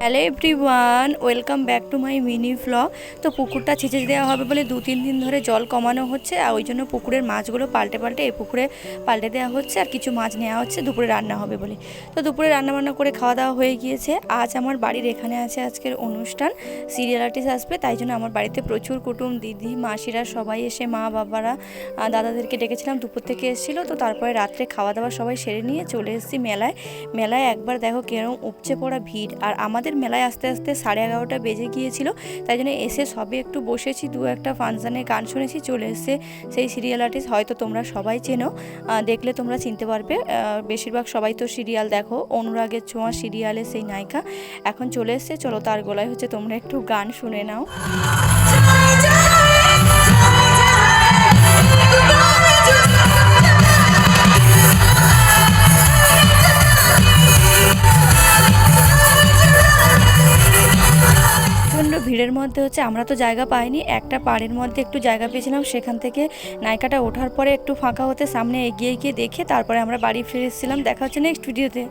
Hello everyone, welcome back to my mini vlog. তো পুকুরটা ছেঁচে দেওয়া হবে বলে 2-3 দিন ধরে জল কমানো হচ্ছে, আর ওই জন্য পুকুরের মাছগুলো পাল্টে পাল্টে এই পুকুরে পাল্টে দেওয়া হচ্ছে, আর কিছু মাছ নেওয়া হচ্ছে দুপুরে রান্না হবে বলে। তো দুপুরে রান্নাবান্না করে খাওয়া দাওয়া হয়ে গিয়েছে। আজ আমার বাড়ির এখানে আছে আজকের অনুষ্ঠান, সিরিয়াল আর্টিস্ট আসবে, তাই জন্য আমার বাড়িতে প্রচুর কুটুম, দিদি মাসিরা সবাই এসে, মা বাবারা দাদাদেরকে ডেকেছিলাম, দুপুর থেকে এসেছিলো। তো তারপরে রাত্রে খাওয়া দাওয়া সবাই সেরে নিয়ে চলে এসেছি মেলায়। মেলায় একবার দেখো কিরকম উপচে পড়া ভিড়, আর আমাদের মেলায় আস্তে আস্তে 11:30 বেজে গিয়েছিল, তাই জন্য এসে সবে একটু বসেছি, দু একটা ফাংশানে গান শুনেছি, চলে এসে সেই সিরিয়াল আর্টিস্ট, হয়তো তোমরা সবাই চেনো, দেখলে তোমরা চিনতে পারবে। বেশিরভাগ সবাই তো সিরিয়াল দেখো, অনুরাগের ছোঁয়া সিরিয়ালে সেই নায়িকা এখন চলে এসছে। চলো তার গলায় হচ্ছে তোমরা একটু গান শুনে নাও। ভিড়ের মধ্যে হচ্ছে আমরা তো জায়গা পাইনি, একটা পাড়ের মধ্যে একটু জায়গা পেয়েছিলাম, সেখান থেকে নায়িকাটা ওঠার পরে একটু ফাঁকা হতে সামনে এগিয়ে গিয়ে দেখে তারপরে আমরা বাড়ি ফিরে এসেছিলাম। দেখা হচ্ছে নেক্সট ভিডিওতে।